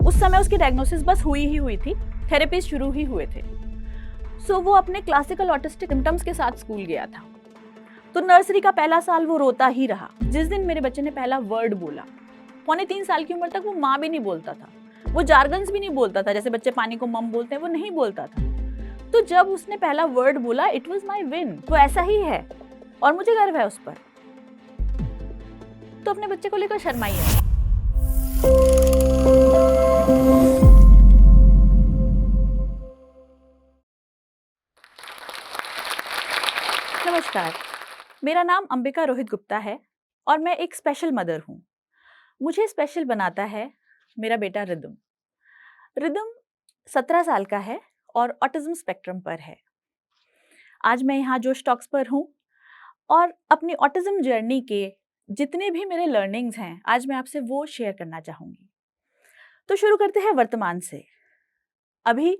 उस समय उसकी डायग्नोसिस बस हुई ही हुई थी, थेरेपी शुरू ही हुए थे। सो वो अपने क्लासिकल ऑटिस्टिक सिम्टम्स के साथ स्कूल गया था। तो नर्सरी का पहला साल वो रोता ही रहा। जिस दिन मेरे बच्चे ने पहला वर्ड बोला, 2.25 साल की उम्र तक वो माँ भी नहीं बोलता था, वो जार्गन्स भी नहीं बोलता था, जैसे बच्चे पानी को मम बोलते हैं वो नहीं बोलता था। तो जब उसने पहला वर्ड बोला, इट वाज माय विन। वो ऐसा ही है और मुझे गर्व है उस पर। तो अपने बच्चे को लेकर शर्माइए। नमस्कार, मेरा नाम अंबिका रोहित गुप्ता है और मैं एक स्पेशल मदर हूँ। मुझे स्पेशल बनाता है मेरा बेटा रिदम। रिदम 17 साल का है और ऑटिज्म स्पेक्ट्रम पर है। आज मैं यहाँ जोश टॉक्स पर हूँ और अपनी ऑटिज्म जर्नी के जितने भी मेरे लर्निंग्स हैं, आज मैं आपसे वो शेयर करना चाहूँगी। तो शुरू करते हैं वर्तमान से। अभी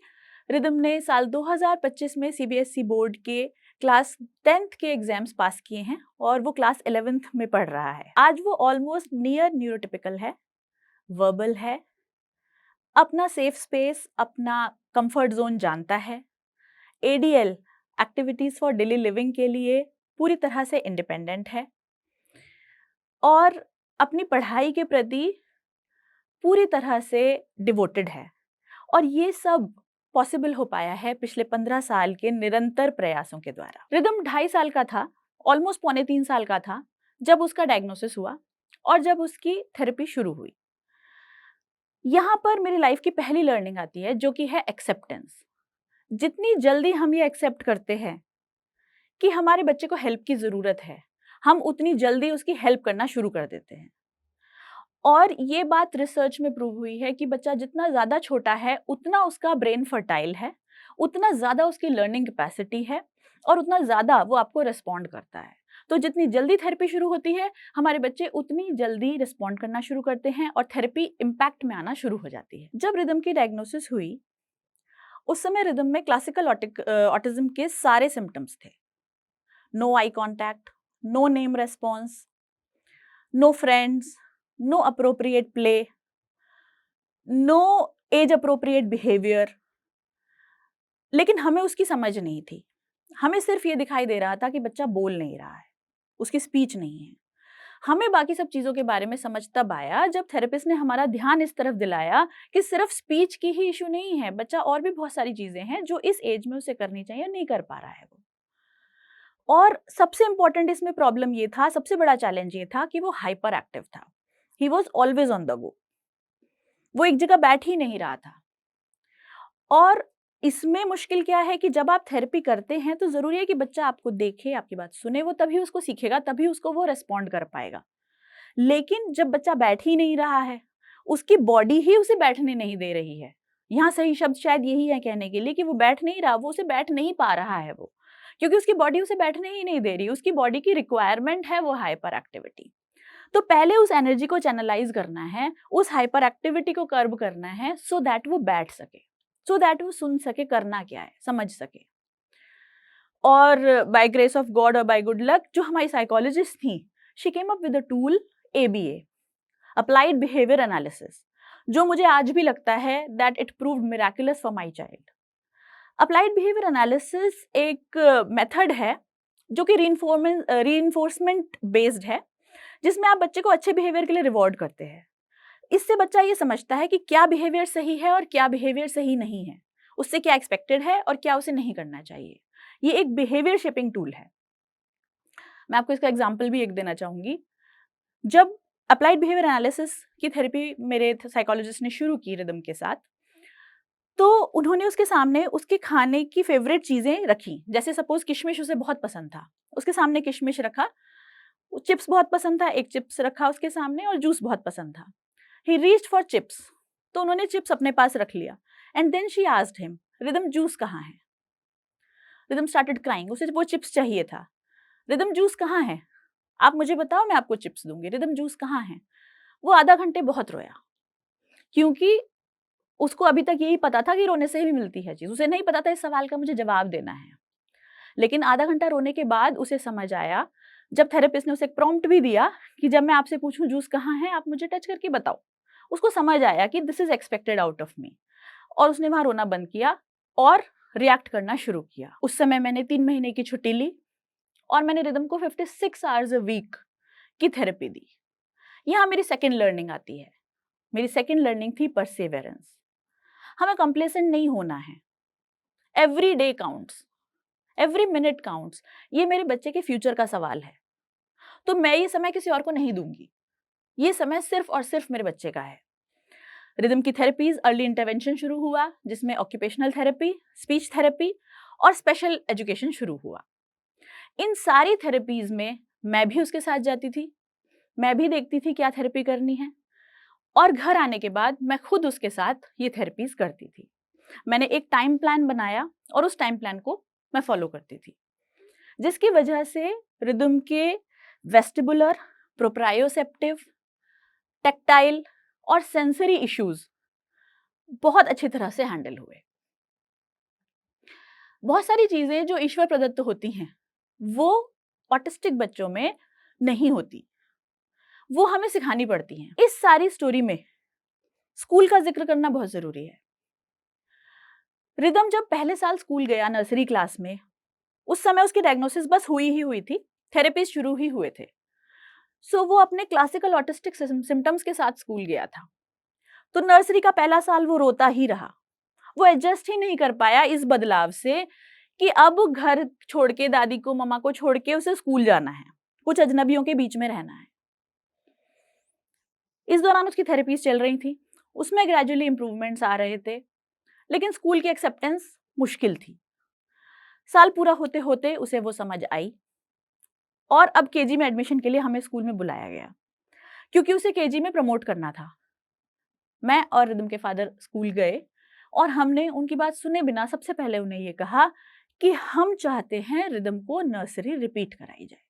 रिदम ने साल 2025 में सीबीएसई बोर्ड के क्लास 10th के एग्जाम्स पास किए हैं और वो क्लास 11th में पढ़ रहा है। आज वो ऑलमोस्ट नियर न्यूरोटिपिकल है, वर्बल है, अपना सेफ स्पेस, अपना कंफर्ट जोन जानता है, ADL activities for daily living के लिए पूरी तरह से इंडिपेंडेंट है और अपनी पढ़ाई के प्रति पूरी तरह से डिवोटेड है। और ये सब पॉसिबल हो पाया है पिछले 15 साल के निरंतर प्रयासों के द्वारा। रिदम 2.5 साल का था, ऑलमोस्ट 2.25 साल का था जब उसका डायग्नोसिस हुआ और जब उसकी थेरेपी शुरू हुई। यहाँ पर मेरी लाइफ की पहली लर्निंग आती है जो कि है एक्सेप्टेंस। जितनी जल्दी हम ये एक्सेप्ट करते हैं कि हमारे बच्चे को हेल्प की ज़रूरत है, हम उतनी जल्दी उसकी हेल्प करना शुरू कर देते हैं। और ये बात रिसर्च में प्रूव हुई है कि बच्चा जितना ज़्यादा छोटा है उतना उसका ब्रेन फर्टाइल है, उतना ज़्यादा उसकी लर्निंग कैपेसिटी है और उतना ज़्यादा वो आपको रिस्पॉन्ड करता है। तो जितनी जल्दी थेरेपी शुरू होती है, हमारे बच्चे उतनी जल्दी रिस्पॉन्ड करना शुरू करते हैं और थेरेपी इम्पैक्ट में आना शुरू हो जाती है। जब रिदम की डायग्नोसिस हुई, उस समय रिदम में क्लासिकल ऑटिज्म के सारे सिम्टम्स थे। No eye contact, no name response, no friends, no appropriate play, no age appropriate behaviour. लेकिन हमें उसकी समझ नहीं थी। हमें सिर्फ ये दिखाई दे रहा था कि बच्चा बोल नहीं रहा है, उसकी स्पीच नहीं है। हमें बाकी सब चीज़ों के बारे में समझ तब आया जब थेरेपिस्ट ने हमारा ध्यान इस तरफ दिलाया कि सिर्फ स्पीच की ही इशू नहीं है, बच्चा और भी बहुत सारी चीज़ें हैं जो इस एज में उसे करनी चाहिए, नहीं कर पा रहा है वो। और सबसे इंपॉर्टेंट इसमें प्रॉब्लम ये था, सबसे बड़ा चैलेंज ये था कि वो हाइपर एक्टिव था। He was always on the go. वो एक जगह बैठ ही नहीं रहा था। और इसमें मुश्किल क्या है कि जब आप थेरेपी करते हैं तो ज़रूरी है कि बच्चा आपको देखे, आपकी बात सुने, वो तभी उसको सीखेगा, तभी उसको वो रिस्पॉन्ड कर पाएगा। लेकिन जब बच्चा बैठ ही नहीं रहा है, उसकी बॉडी ही उसे बैठने नहीं दे रही है। यहाँ सही शब्द शायद यही है कहने के लिए कि वो बैठ नहीं रहा, वो उसे बैठ नहीं पा रहा है वो, क्योंकि उसकी बॉडी उसे बैठने ही नहीं दे रही। उसकी बॉडी की रिक्वायरमेंट है वो हाइपर एक्टिविटी। तो पहले उस एनर्जी को चैनलाइज करना है, उस हाइपर एक्टिविटी को कर्ब करना है सो दैट वो बैठ सके, सो दैट वो सुन सके करना क्या है, समझ सके। और बाय ग्रेस ऑफ गॉड और बाय गुड लक जो हमारी साइकोलॉजिस्ट थी, she came up with a tool ABA, applied behaviour analysis, जो मुझे आज भी लगता है that it proved miraculous for my child. Applied behaviour analysis एक मेथड है जो कि रीइंफोर्समेंट बेस्ड है, जिसमें आप बच्चे को अच्छे बिहेवियर के लिए रिवॉर्ड करते हैं। इससे बच्चा ये समझता है कि क्या बिहेवियर सही है और क्या बिहेवियर सही नहीं है, उससे क्या एक्सपेक्टेड है और क्या उसे नहीं करना चाहिए। ये एक बिहेवियर शेपिंग टूल है। मैं आपको इसका एग्जांपल भी एक देना चाहूंगी। जब अप्लाइड बिहेवियर एनालिसिस की थेरेपी मेरे साइकोलॉजिस्ट ने शुरू की रिदम के साथ, तो उन्होंने उसके सामने उसके खाने की फेवरेट चीज़ें रखी। जैसे सपोज किशमिश उसे बहुत पसंद था, उसके सामने किशमिश रखा। चिप्स बहुत पसंद था, एक चिप्स रखा उसके सामने और जूस बहुत पसंद था। ही रीच्ड फॉर चिप्स, तो उन्होंने चिप्स अपने पास रख लिया। And then she asked him, Rhythm juice कहाँ है? रिदम स्टार्टेड क्राइंग, उसे वो चिप्स चाहिए था। रिदम जूस कहाँ है? आप मुझे बताओ, मैं आपको चिप्स दूंगी। रिदम जूस कहाँ है? वो आधा घंटे बहुत रोया, क्योंकि उसको अभी तक यही पता था कि रोने से ही मिलती है चीज। उसे नहीं पता था इस सवाल का मुझे जवाब देना है। लेकिन आधा घंटा रोने के बाद उसे समझ आया, जब थेरेपिस्ट ने उसे एक प्रॉम्प्ट भी दिया कि जब मैं आपसे पूछूं जूस कहाँ है, आप मुझे टच करके बताओ। उसको समझ आया कि this is expected out of me, और उसने वहां रोना बंद किया और रिएक्ट करना शुरू किया। उस समय मैंने 3 महीने की छुट्टी ली और मैंने रिदम को 56 आवर्स अ वीक की थेरेपी दी। यहाँ मेरी सेकेंड लर्निंग आती है। मेरी सेकेंड लर्निंग थी परसेवरेंस। हमें कंप्लेसेंट नहीं होना है। Every day counts, every minute counts. ये मेरे बच्चे के फ्यूचर का सवाल है, तो मैं ये समय किसी और को नहीं दूंगी। ये समय सिर्फ और सिर्फ मेरे बच्चे का है। रिदम की थेरेपीज, अर्ली इंटरवेंशन शुरू हुआ, जिसमें ऑक्यूपेशनल थेरेपी, स्पीच थेरेपी और स्पेशल एजुकेशन शुरू हुआ। इन सारी थेरेपीज में मैं भी उसके साथ जाती थी, मैं भी देखती थी क्या थेरेपी करनी है, और घर आने के बाद मैं खुद उसके साथ ये थेरेपीज करती थी। मैंने एक टाइम प्लान बनाया और उस टाइम प्लान को मैं फॉलो करती थी, जिसकी वजह से रिदम के वेस्टिबुलर, प्रोप्रायोसेप्टिव, टेक्टाइल और सेंसरी इश्यूज बहुत अच्छी तरह से हैंडल हुए। बहुत सारी चीजें जो ईश्वर प्रदत्त होती हैं वो ऑटिस्टिक बच्चों में नहीं होती, वो हमें सिखानी पड़ती हैं। इस सारी स्टोरी में स्कूल का जिक्र करना बहुत जरूरी है। रिदम जब पहले साल स्कूल गया, नर्सरी क्लास में, उस समय उसकी डायग्नोसिस बस हुई ही हुई थी, थेरेपी शुरू ही हुए थे। सो वो अपने क्लासिकल ऑटिस्टिक सिम्टम्स के साथ स्कूल गया था। तो नर्सरी का पहला साल वो रोता ही रहा, वो एडजस्ट ही नहीं कर पाया इस बदलाव से कि अब घर छोड़ के, दादी को, मम्मा को छोड़ के उसे स्कूल जाना है, कुछ अजनबियों के बीच में रहना है। इस दौरान उसकी थेरेपीज चल रही थी, उसमें ग्रेजुअली इंप्रूवमेंट्स आ रहे थे, लेकिन स्कूल की एक्सेप्टेंस मुश्किल थी। साल पूरा होते होते उसे वो समझ आई और अब केजी में एडमिशन के लिए हमें स्कूल में बुलाया गया, क्योंकि उसे केजी में प्रमोट करना था। मैं और रिदम के फादर स्कूल गए और हमने उनकी बात सुने बिना सबसे पहले उन्हें ये कहा कि हम चाहते हैं रिदम को नर्सरी रिपीट कराई जाए।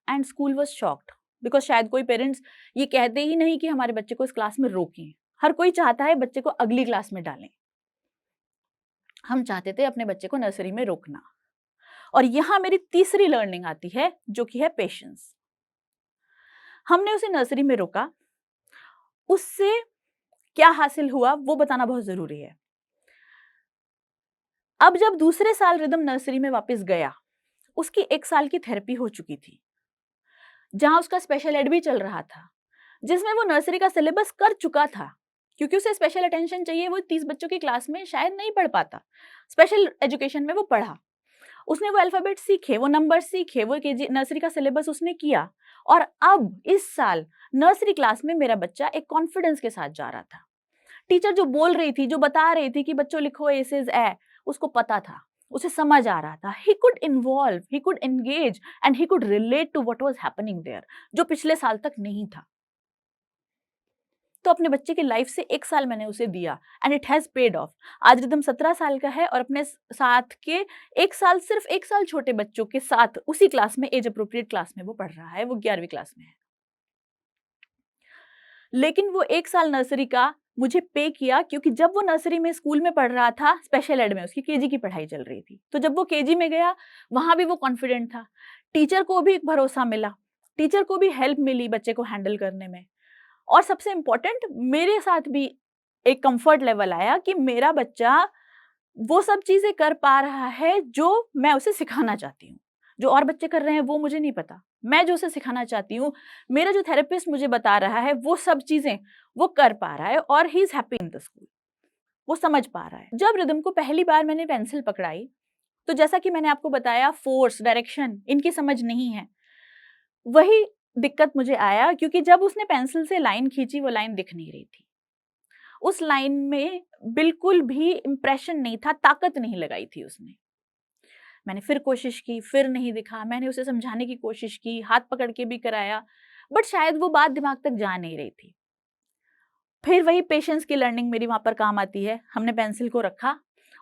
And school was shocked, because शायद कोई पेरेंट्स ये कहते ही नहीं कि हमारे बच्चे को इस क्लास में रोकें। हर कोई चाहता है बच्चे को अगली क्लास में डालें। हम चाहते थे अपने बच्चे को नर्सरी में रोकना। और यहां मेरी तीसरी लर्निंग आती है, जो कि है पेशेंस। हमने उसे नर्सरी में रोका, उससे क्या हासिल हुआ वो बताना बहुत जरूरी है। अब जब दूसरे साल रिदम नर्सरी में वापस गया, उसकी 1 साल की थेरेपी हो चुकी थी, जहां उसका स्पेशल एड भी चल रहा था, जिसमें वो नर्सरी का सिलेबस कर चुका था। क्योंकि उसे स्पेशल अटेंशन चाहिए, वो 30 बच्चों की क्लास में शायद नहीं पढ़ पाता। स्पेशल एजुकेशन में वो पढ़ा, उसने वो अल्फाबेट सीखे, वो नंबर सीखे, वो केजी नर्सरी का सिलेबस उसने किया। और अब इस साल नर्सरी क्लास में मेरा बच्चा एक कॉन्फिडेंस के साथ जा रहा था। टीचर जो बोल रही थी, जो बता रही थी कि बच्चों लिखो ए से ए, उसको पता था, उसे समझ आ रहा था। He could involve, he could engage and he could relate to what was happening there, जो पिछले साल तक नहीं था। तो अपने बच्चे की लाइफ से 1 साल मैंने उसे दिया and it has paid of. आज रिदम 17 साल का है और अपने साथ के 1 साल, सिर्फ 1 साल छोटे बच्चों के साथ उसी क्लास में, एज अप्रोप्रिएट क्लास में वो पढ़ रहा है। वो 11वीं क्लास में है। लेकिन वो 1 साल नर्सरी का मुझे पे किया, क्योंकि जब वो नर्सरी में स्कूल में पढ़ रहा था, स्पेशल एड में उसकी केजी की पढ़ाई चल रही थी, तो जब वो केजी में गया वहां भी वो कॉन्फिडेंट था। टीचर को भी भरोसा मिला, टीचर को भी हेल्प मिली बच्चे को हैंडल करने में। और सबसे इंपॉर्टेंट, मेरे साथ भी एक कंफर्ट लेवल आया कि मेरा बच्चा वो सब चीजें कर पा रहा है जो मैं उसे सिखाना चाहती हूँ। जो और बच्चे कर रहे हैं वो मुझे नहीं पता, मैं जो उसे सिखाना चाहती हूँ, मेरा जो थेरेपिस्ट मुझे बता रहा है वो सब चीजें वो कर पा रहा है और he is happy in the school, वो समझ पा रहा है। जब रिदम को पहली बार मैंने पेंसिल पकड़ाई, तो जैसा कि मैंने आपको बताया, फोर्स, डायरेक्शन इनकी समझ नहीं है। वही दिक्कत मुझे आया, क्योंकि जब उसने पेंसिल से लाइन खींची, वो लाइन दिख नहीं रही थी। उस लाइन में बिल्कुल भी इंप्रेशन नहीं था, ताकत नहीं लगाई थी उसने। मैंने फिर कोशिश की, फिर नहीं दिखा। मैंने उसे समझाने की कोशिश की, हाथ पकड़ के भी कराया, बट शायद वो बात दिमाग तक जा नहीं रही थी। फिर वही पेशेंस की लर्निंग मेरी वहां पर काम आती है। हमने पेंसिल को रखा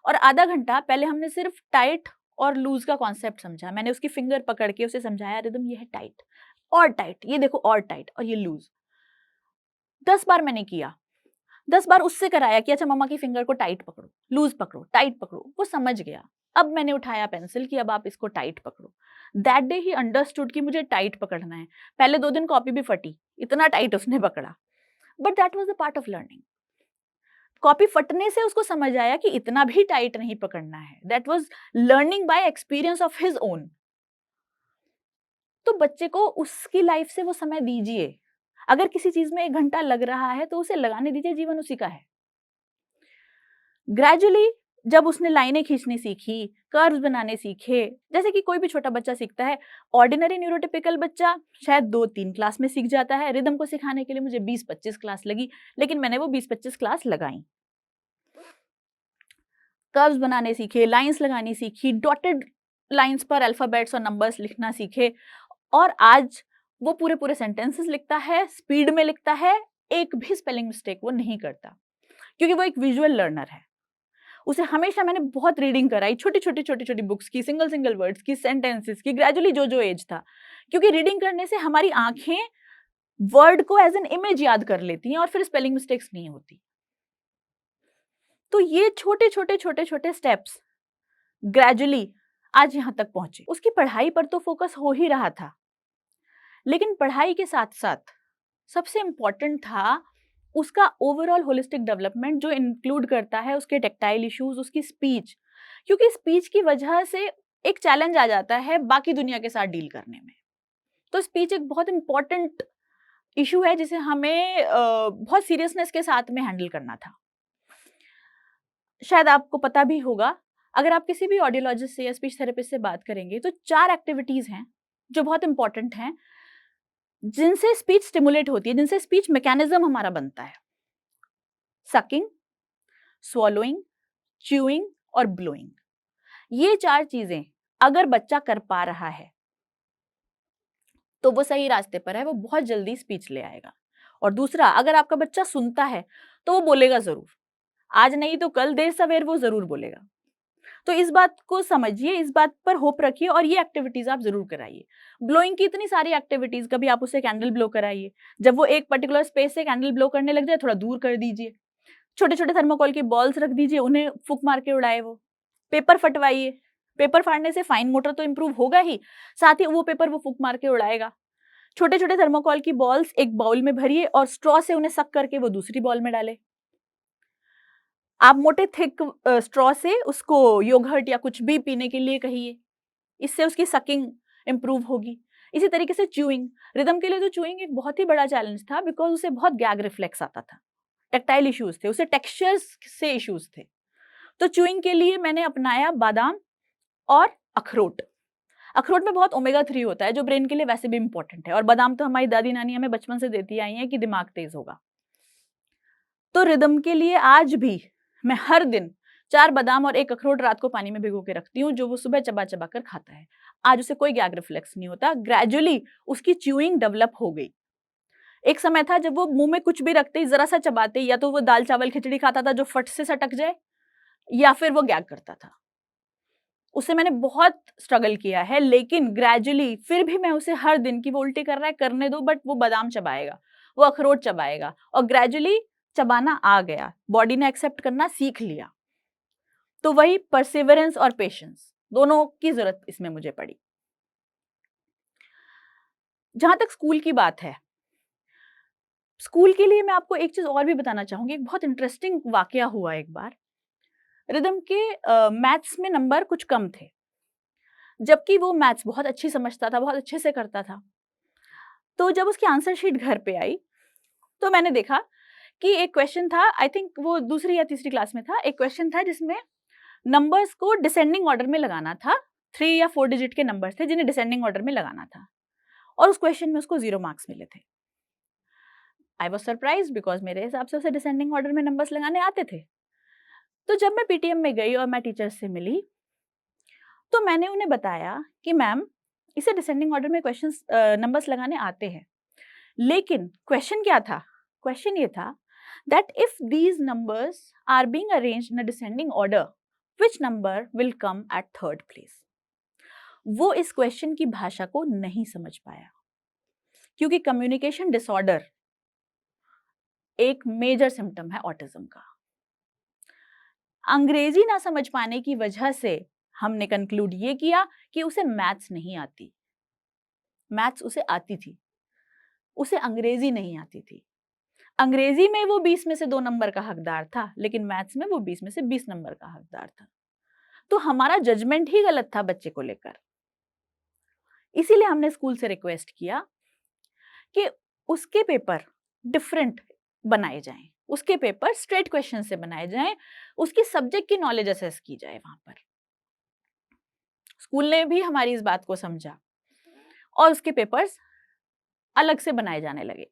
और आधा घंटा पहले हमने सिर्फ टाइट और लूज का कॉन्सेप्ट समझा। मैंने उसकी फिंगर पकड़ के उसे समझाया, रिदम ये है टाइट और टाइट, ये देखो और टाइट और ये लूज। 10 बार मैंने किया, 10 बार उससे कराया कि अच्छा मम्मा की फिंगर को टाइट पकड़ो, लूज पकड़ो, टाइट पकड़ो। वो समझ गया। अब मैंने उठाया पेंसिल कि अब आप इसको टाइट पकड़ो। दैट डे ही अंडरस्टूड कि मुझे टाइट पकड़ना है। पहले 2 दिन कॉपी भी फटी, इतना टाइट उसने पकड़ा। But that was the part of learning. Copy फटने से उसको समझ आया कि इतना भी टाइट नहीं पकड़ना है। That was learning by experience of his own. तो बच्चे को उसकी लाइफ से वो समय दीजिए। अगर किसी चीज में 1 घंटा लग रहा है तो उसे लगाने दीजिए, जीवन उसी का है। ग्रेजुअली जब उसने लाइनें खींचनी सीखी, कर्व्स बनाने सीखे, जैसे कि कोई भी छोटा बच्चा सीखता है, ऑर्डिनरी न्यूरोटिपिकल बच्चा शायद 2-3 क्लास में सीख जाता है। रिदम को सिखाने के लिए मुझे 20-25 क्लास लगी, लेकिन मैंने वो 20-25 क्लास लगाई। कर्व्स बनाने सीखे, लाइंस लगानी सीखी, डॉटेड लाइंस पर अल्फाबेट्स और नंबर्स लिखना सीखे, और आज वो पूरे पूरे सेंटेंसेस लिखता है, स्पीड में लिखता है, एक भी स्पेलिंग मिस्टेक वो नहीं करता, क्योंकि वो एक विजुअल लर्नर है। उसे हमेशा मैंने बहुत रीडिंग कराई, छोटी छोटी बुक्स की, सिंगल सिंगल वर्ड्स की, सेंटेंसेस की, ग्रेजुअली जो जो एज था, क्योंकि रीडिंग करने से हमारी आंखें वर्ड को एज एन इमेज याद कर लेती हैं और फिर स्पेलिंग मिस्टेक्स नहीं होती। तो ये छोटे छोटे स्टेप्स ग्रेजुअली आज यहां तक पहुंचे। उसकी पढ़ाई पर तो फोकस हो ही रहा था, लेकिन पढ़ाई के साथ साथ सबसे इंपॉर्टेंट था उसका ओवरऑल होलिस्टिक डेवलपमेंट, जो इंक्लूड करता है उसके टेक्टाइल इश्यूज, उसकी स्पीच, क्योंकि स्पीच की वजह से एक चैलेंज आ जाता है बाकी दुनिया के साथ डील करने में। तो स्पीच एक बहुत इंपॉर्टेंट इशू है जिसे हमें बहुत सीरियसनेस के साथ में हैंडल करना था। शायद आपको पता भी होगा, अगर आप किसी भी ऑडियोलॉजिस्ट से या स्पीच थेरेपिस्ट से बात करेंगे तो 4 एक्टिविटीज हैं जो बहुत इंपॉर्टेंट हैं, जिनसे स्पीच स्टिमुलेट होती है, जिनसे स्पीच मैकेनिज्म हमारा बनता है। सकिंग, स्वॉलोइंग, च्यूइंग और ब्लोइंग। ये 4 चीजें अगर बच्चा कर पा रहा है तो वो सही रास्ते पर है, वो बहुत जल्दी स्पीच ले आएगा। और दूसरा, अगर आपका बच्चा सुनता है तो वो बोलेगा जरूर, आज नहीं तो कल, देर सवेर वो जरूर बोलेगा। तो इस बात को समझिए, इस बात पर होप रखिए और ये एक्टिविटीज आप जरूर कराइए। ब्लोइंग की इतनी सारी एक्टिविटीज, कभी आप उसे कैंडल ब्लो कराइए, जब वो एक पर्टिकुलर स्पेस से कैंडल ब्लो करने लग जाए थोड़ा दूर कर दीजिए। छोटे छोटे थर्माकोल की बॉल्स रख दीजिए, उन्हें फूक मार के उड़ाए। वो पेपर फटवाइए, पेपर फाड़ने से फाइन मोटर तो इंप्रूव होगा ही, साथ ही वो पेपर वो फूक मार के उड़ाएगा। छोटे छोटे थर्माकोल की बॉल्स एक बाउल में भरिए और स्ट्रॉ से उन्हें सक करके वो दूसरी बॉल में डाले। आप मोटे थिक स्ट्रॉ से उसको योगर्ट या कुछ भी पीने के लिए कहिए, इससे उसकी सकिंग इंप्रूव होगी। इसी तरीके से च्यूइंग, रिदम के लिए तो च्यूइंग एक बहुत ही बड़ा चैलेंज था, बिकॉज उसे बहुत गैग रिफ्लेक्स आता था, टेक्टाइल इश्यूज थे, उसे टेक्सचर्स से इश्यूज थे। तो च्यूइंग के लिए मैंने अपनाया बादाम और अखरोट। अखरोट में बहुत ओमेगा 3 होता है जो ब्रेन के लिए वैसे भी इंपॉर्टेंट है, और बादाम तो हमारी दादी नानी हमें बचपन से देती आई है कि दिमाग तेज होगा। तो रिदम के लिए आज भी मैं हर दिन 4 बादाम और 1 अखरोट रात को पानी में भिगो के रखती हूँ, जो वो सुबह चबा चबा कर खाता है। आज उसे कोई गैग रिफ्लेक्स नहीं होता, ग्रेजुअली उसकी च्यूइंग डेवलप हो गई। एक समय था जब वो मुंह में कुछ भी रखते ही, जरा सा चबाते ही, या तो वो दाल चावल खिचड़ी खाता था जो फट से सटक जाए, या फिर वो गैग करता था। उसे मैंने बहुत स्ट्रगल किया है, लेकिन ग्रेजुअली फिर भी मैं उसे हर दिन की वो उल्टी कर रहा है करने दो, बट वो बादाम चबाएगा, वो अखरोट चबाएगा, और ग्रेजुअली चबाना आ गया, बॉडी ने एक्सेप्ट करना सीख लिया। तो वही परसिवरेंस और पेशेंस दोनों की जरूरत इसमें मुझे पड़ी। जहां तक स्कूल की बात है, स्कूल के लिए मैं आपको एक चीज और भी बताना चाहूंगी। एक बहुत इंटरेस्टिंग वाकया हुआ एक बार। रिदम के मैथ्स में नंबर कुछ कम थे, जबकि वो मैथ्स बहुत अच्छी समझता था, बहुत अच्छे से करता था। तो जब उसकी आंसर शीट घर पे आई तो मैंने देखा कि एक क्वेश्चन था, आई थिंक वो दूसरी या तीसरी क्लास में था, एक क्वेश्चन था जिसमें नंबर्स को डिसेंडिंग ऑर्डर में लगाना था। 3 या 4 डिजिट के नंबर्स थे जिन्हें डिसेंडिंग ऑर्डर में लगाना था, और उस क्वेश्चन में उसको 0 मार्क्स मिले थे। आई वॉज सरप्राइज, बिकॉज मेरे हिसाब से उसे डिसेंडिंग ऑर्डर में नंबर्स लगाने आते थे। तो जब मैं पीटीएम में गई और मैं टीचर्स से मिली तो मैंने उन्हें बताया कि मैम, इसे डिसेंडिंग ऑर्डर में क्वेश्चंस नंबर्स लगाने आते हैं, लेकिन क्वेश्चन क्या था? क्वेश्चन ये था that if these numbers are being arranged in a descending order, which number will come at third place? वो इस क्वेश्चन की भाषा को नहीं समझ पाया, क्योंकि कम्युनिकेशन डिसऑर्डर एक मेजर सिम्टम है ऑटिज्म का। अंग्रेजी ना समझ पाने की वजह से हमने कंक्लूड ये किया कि उसे मैथ्स नहीं आती। मैथ्स उसे आती थी, उसे अंग्रेजी नहीं आती थी। अंग्रेजी में वो 20 में से 2 नंबर का हकदार था, लेकिन मैथ्स में वो 20 में से 20 नंबर का हकदार था। तो हमारा जजमेंट ही गलत था बच्चे को लेकर। इसीलिए हमने स्कूल से रिक्वेस्ट किया कि उसके पेपर डिफरेंट बनाए जाएं, उसके पेपर स्ट्रेट क्वेश्चन से बनाए जाएं, उसकी सब्जेक्ट की नॉलेज असेस की जाए वहां पर। स्कूल ने भी हमारी इस बात को समझा और उसके पेपर्स अलग से बनाए जाने लगे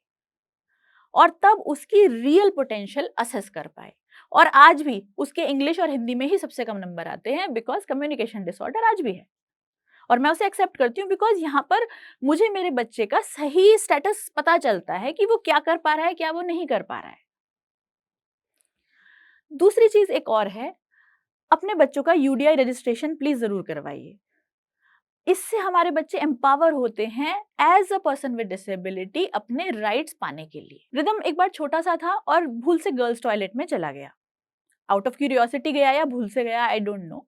और तब उसकी रियल पोटेंशियल असेस कर पाए। और आज भी उसके इंग्लिश और हिंदी में ही सबसे कम नंबर आते हैं, बिकॉज कम्युनिकेशन डिसऑर्डर आज भी है और मैं उसे एक्सेप्ट करती हूँ, बिकॉज यहाँ पर मुझे मेरे बच्चे का सही स्टेटस पता चलता है कि वो क्या कर पा रहा है, क्या वो नहीं कर पा रहा है। दूसरी चीज एक और है, अपने बच्चों का यूडीआई रजिस्ट्रेशन प्लीज जरूर करवाइए। इससे हमारे बच्चे एम्पावर होते हैं as a person with disability अपने राइट्स पाने के लिए। रिदम एक बार छोटा सा था और भूल से गर्ल्स टॉयलेट में चला गया। आउट ऑफ क्यूरियोसिटी गया या भूल से गया, आई डोंट नो।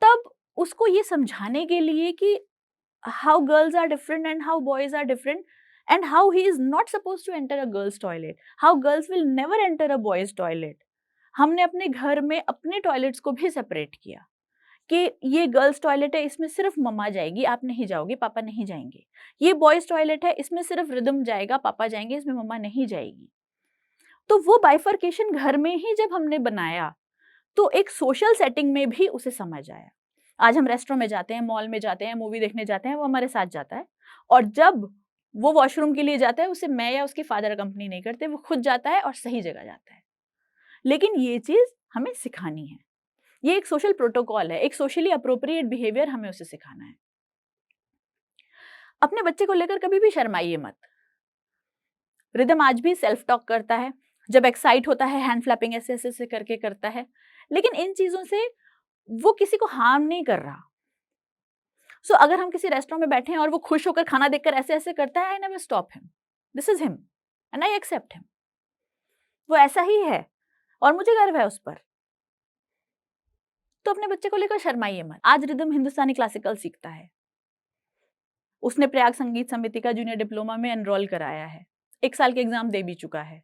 तब उसको ये समझाने के लिए कि how girls are different and how boys are different and how he is not suppose to enter a girls toilet, how girls will never enter a boys toilet, हमने अपने घर में अपने टॉयलेट्स को भी सेपरेट किया कि ये गर्ल्स टॉयलेट है, इसमें सिर्फ मम्मा जाएगी, आप नहीं जाओगे, पापा नहीं जाएंगे। ये बॉयज टॉयलेट है, इसमें सिर्फ रिदम जाएगा, पापा जाएंगे, इसमें मम्मा नहीं जाएगी। तो वो बाइफर्केशन घर में ही जब हमने बनाया तो एक सोशल सेटिंग में भी उसे समझ आया। आज हम रेस्टोरेंट में जाते हैं, मॉल में जाते हैं, मूवी देखने जाते हैं, वो हमारे साथ जाता है और जब वो वॉशरूम के लिए जाता है उसे मैं या उसके फादर अकम्पनी नहीं करते, वो खुद जाता है और सही जगह जाता है। लेकिन ये चीज हमें सिखानी है, ये एक सोशल प्रोटोकॉल है, एक सोशली अप्रोप्रिएट बिहेवियर हमें उसे सिखाना है। अपने बच्चे को लेकर कभी भी शर्माइए मत। रिदम आज भी सेल्फ टॉक करता है, जब एक्साइट होता है हैंड फ्लैपिंग ऐसे ऐसे ऐसे करके करता है, लेकिन इन चीजों से वो किसी को हार्म नहीं कर रहा। सो अगर हम किसी रेस्टोरेंट में बैठे हैं और वो खुश होकर खाना देखकर ऐसे ऐसे करता है, I never stop him, this is him and I accept him. वो ऐसा ही है और मुझे गर्व है उस पर। तो अपने बच्चे को लेकर शर्माइए मत। आज रिदम हिंदुस्तानी क्लासिकल सीखता है, उसने प्रयाग संगीत समिति का जूनियर डिप्लोमा में एनरोल कराया है, 1 साल के एग्जाम दे भी चुका है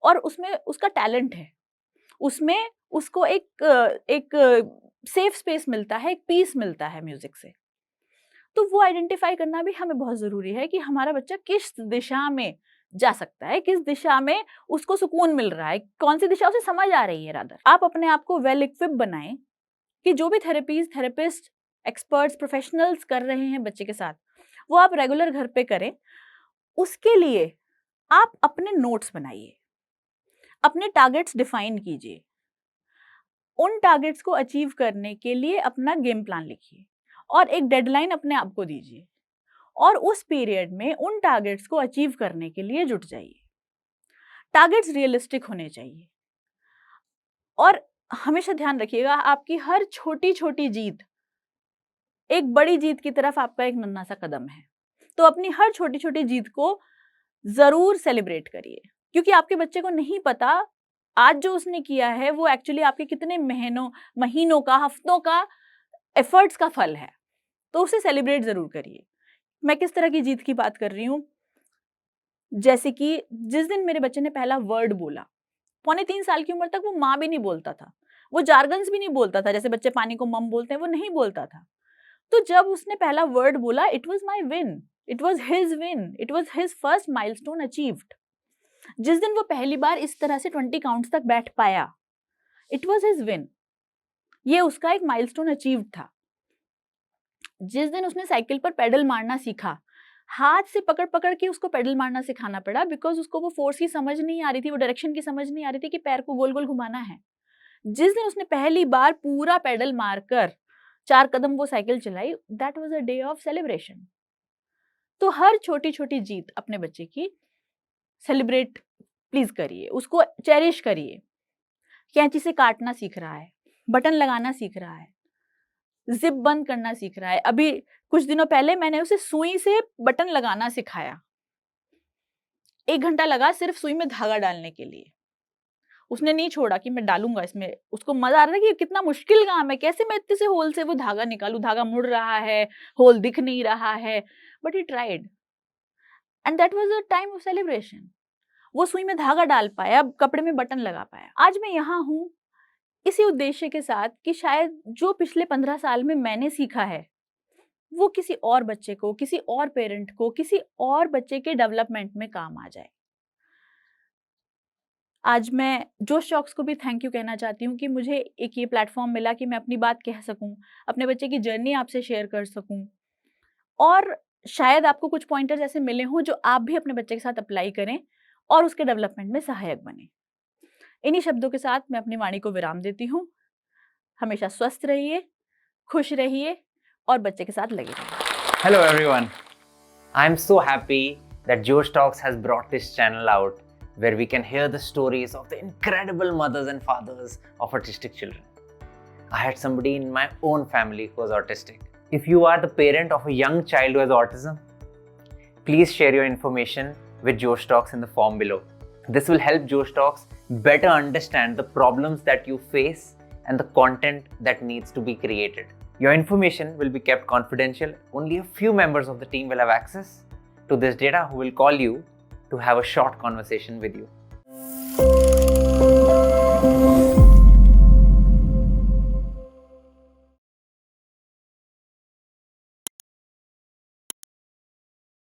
और उसमें उसका टैलेंट है, उसमें उसको एक सेफ स्पेस मिलता है, एक पीस मिलता है म्यूजिक से। तो वो आइडेंटिफाई करना भी हमें बहुत जरूरी है कि हमारा बच्चा किस दिशा में जा सकता है, किस दिशा में उसको सुकून मिल रहा है, कौन सी दिशा उसे समझ आ रही है। रादर आप अपने आप को वेल इक्विप बनाएं कि जो भी थेरेपिस्ट, एक्सपर्ट्स, प्रोफेशनल्स कर रहे हैं बच्चे के साथ, वो आप रेगुलर घर पे करें। उसके लिए आप अपने नोट्स बनाइए, अपने टारगेट्स डिफाइन कीजिए, उन टारगेट्स को अचीव करने के लिए अपना गेम प्लान लिखिए और एक डेडलाइन अपने आप को दीजिए और उस पीरियड में उन टारगेट्स को अचीव करने के लिए जुट जाइए। टारगेट्स रियलिस्टिक होने चाहिए और हमेशा ध्यान रखिएगा, आपकी हर छोटी छोटी जीत एक बड़ी जीत की तरफ आपका एक नन्हा सा कदम है। तो अपनी हर छोटी छोटी जीत को जरूर सेलिब्रेट करिए, क्योंकि आपके बच्चे को नहीं पता आज जो उसने किया है वो एक्चुअली आपके कितने महीनों का, हफ्तों का एफर्ट्स का फल है। तो उसे सेलिब्रेट जरूर करिए। मैं किस तरह की जीत की बात कर रही हूँ, जैसे कि जिस दिन मेरे बच्चे ने पहला वर्ड बोला, 2.25 साल की उम्र तक वो माँ भी नहीं बोलता था, वो जार्गन्स भी नहीं बोलता था, जैसे बच्चे पानी को मम बोलते हैं वो नहीं बोलता था। तो जब उसने पहला वर्ड बोला, it was my win, it was his win, it was his first milestone achieved. जिस दिन वो पहली बार इस तरह से 20 काउंट्स तक बैठ पाया, इट वॉज हिज विन, ये उसका एक माइलस्टोन अचीव्ड था। जिस दिन उसने साइकिल पर पेडल मारना सीखा, हाथ से पकड़ पकड़ के उसको पेडल मारना सिखाना पड़ा, बिकॉज उसको वो फोर्स की समझ नहीं आ रही थी, वो डायरेक्शन की समझ नहीं आ रही थी कि पैर को गोल गोल घुमाना है। जिस दिन उसने पहली बार पूरा पेडल मारकर 4 कदम वो साइकिल चलाई, that was a day of celebration. तो हर छोटी छोटी जीत अपने बच्चे की सेलिब्रेट प्लीज करिए, उसको चेरिश करिए। कैंची से काटना सीख रहा है, बटन लगाना सीख रहा है, जिप बंद करना सीख रहा है। अभी कुछ दिनों पहले मैंने उसे सुई से बटन लगाना सिखाया, 1 घंटा लगा सिर्फ सुई में धागा डालने के लिए। उसने नहीं छोड़ा कि मैं डालूंगा इसमें, उसको मजा आ रहा था कि कितना मुश्किल काम है, कैसे मैं इतने से होल से वो धागा निकालूं, धागा मुड़ रहा है, होल दिख नहीं रहा है, but he tried and that was a time of celebration. वो सुई में धागा डाल पाया, कपड़े में बटन लगा पाया। आज मैं यहाँ हूँ इसी उद्देश्य के साथ कि शायद जो पिछले 15 साल में मैंने सीखा है, वो किसी और बच्चे को, किसी और पेरेंट को, किसी और बच्चे के डेवलपमेंट में काम आ जाए। आज मैं जोश टॉक्स को भी थैंक यू कहना चाहती हूँ कि मुझे एक ये प्लेटफॉर्म मिला कि मैं अपनी बात कह सकूँ, अपने बच्चे की जर्नी आपसे शेयर कर सकूँ और शायद आपको कुछ पॉइंटर्स ऐसे मिले हों जो आप भी अपने बच्चे के साथ अप्लाई करें और उसके डेवलपमेंट में सहायक बने। इन्हीं शब्दों के साथ मैं अपनी वाणी को विराम देती हूँ। हमेशा स्वस्थ रहिए, खुश रहिए और बच्चे के साथ लगे रहिए। Hello everyone. I'm so happy that Josh Talks has brought this channel out where we can hear the stories of the incredible mothers and fathers of autistic children. I had somebody in my own family who was autistic. If you are the parent of a young child who has autism, please share your information with Josh Talks in the form below. This will help Josh Talks better understand the problems that you face and the content that needs to be created. Your information will be kept confidential. Only a few members of the team will have access to this data who will call you to have a short conversation with you.